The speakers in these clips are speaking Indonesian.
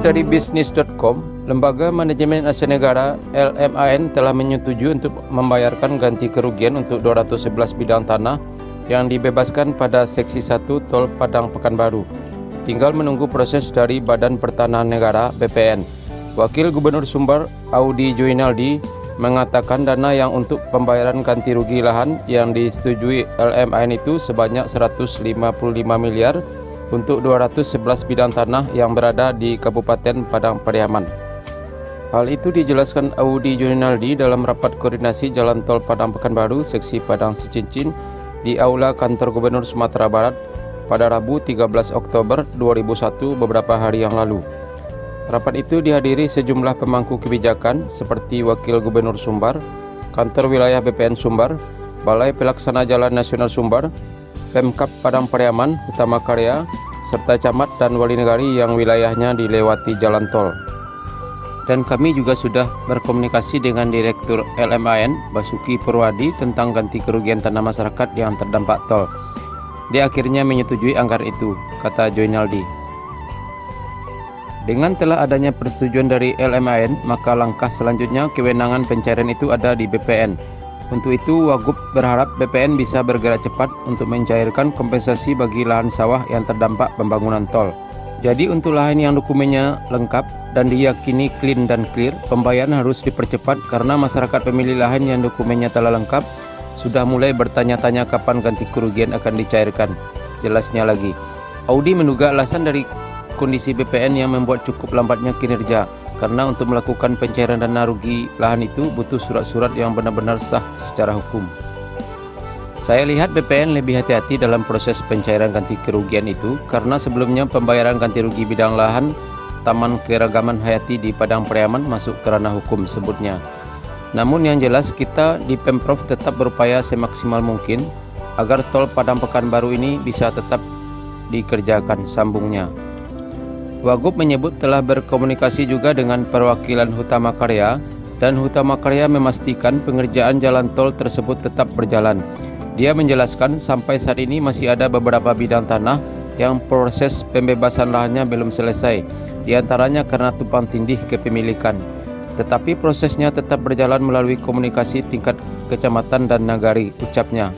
dari bisnis.com, Lembaga Manajemen Aset Negara LMAN telah menyetujui untuk membayarkan ganti kerugian untuk 211 bidang tanah yang dibebaskan pada Seksi 1 Tol Padang Pekanbaru. Tinggal menunggu proses dari Badan Pertanahan Negara (BPN). Wakil Gubernur Sumbar Audi Joinaldi mengatakan dana yang untuk pembayaran ganti rugi lahan yang disetujui LMAN itu sebanyak 155 miliar untuk 211 bidang tanah yang berada di Kabupaten Padang Pariaman. Hal itu dijelaskan Audi Joinaldi dalam rapat koordinasi Jalan Tol Padang Pekanbaru Seksi Padang Sicincin di Aula Kantor Gubernur Sumatera Barat pada Rabu 13 Oktober 2001 beberapa hari yang lalu. Rapat itu dihadiri sejumlah pemangku kebijakan seperti Wakil Gubernur Sumbar, Kantor Wilayah BPN Sumbar, Balai Pelaksana Jalan Nasional Sumbar, Pemkab Padang Pariaman, Utama Karya, serta camat dan wali negari yang wilayahnya dilewati jalan tol. Dan kami juga sudah berkomunikasi dengan Direktur LMAN, Basuki Purwadi, tentang ganti kerugian tanah masyarakat yang terdampak tol. Dia akhirnya menyetujui anggaran itu, kata Joinaldi. Dengan telah adanya persetujuan dari LMAN, maka langkah selanjutnya kewenangan pencairan itu ada di BPN. Untuk itu, Wagub berharap BPN bisa bergerak cepat untuk mencairkan kompensasi bagi lahan sawah yang terdampak pembangunan tol. Jadi untuk lahan yang dokumennya lengkap dan diyakini clean dan clear, pembayaran harus dipercepat karena masyarakat pemilik lahan yang dokumennya telah lengkap sudah mulai bertanya-tanya kapan ganti kerugian akan dicairkan. Jelasnya lagi, Audi menduga alasan dari kondisi BPN yang membuat cukup lambatnya kinerja karena untuk melakukan pencairan dana rugi lahan itu butuh surat-surat yang benar-benar sah secara hukum. Saya lihat BPN lebih hati-hati dalam proses pencairan ganti kerugian itu karena sebelumnya pembayaran ganti rugi bidang lahan Taman Keragaman Hayati di Padang Pariaman masuk ke ranah hukum sebutnya. Namun yang jelas kita di Pemprov tetap berupaya semaksimal mungkin agar tol Padang Pekanbaru ini bisa tetap dikerjakan, sambungnya. Wagub menyebut telah berkomunikasi juga dengan perwakilan Utama Karya dan Utama Karya memastikan pengerjaan jalan tol tersebut tetap berjalan. Dia menjelaskan sampai saat ini masih ada beberapa bidang tanah yang proses pembebasan lahannya belum selesai, diantaranya karena tumpang tindih kepemilikan. Tetapi prosesnya tetap berjalan melalui komunikasi tingkat kecamatan dan nagari, ucapnya.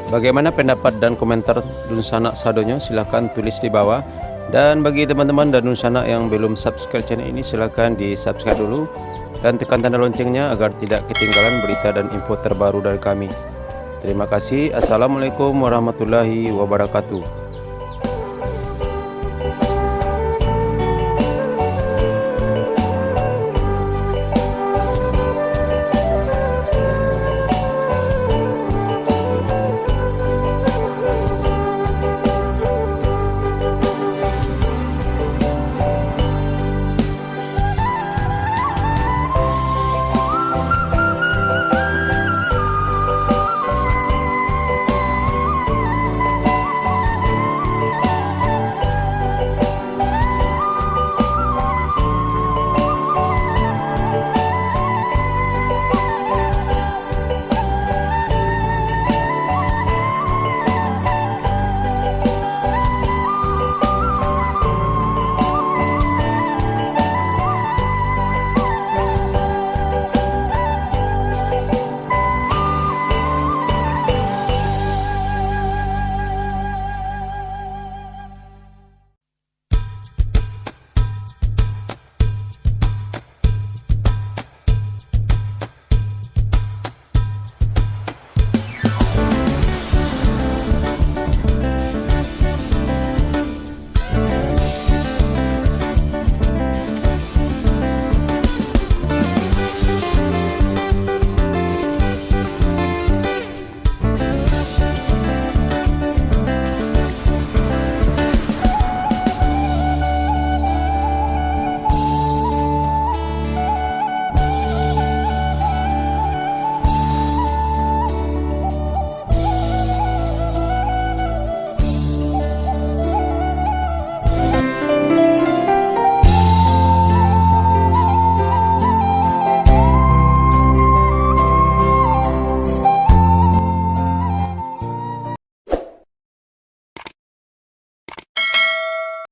Bagaimana pendapat dan komentar Dunsana Sadonyo? Silahkan tulis di bawah. Dan bagi teman-teman dan Dunsana yang belum subscribe channel ini, silahkan di subscribe dulu dan tekan tanda loncengnya agar tidak ketinggalan berita dan info terbaru dari kami. Terima kasih. Assalamualaikum warahmatullahi wabarakatuh.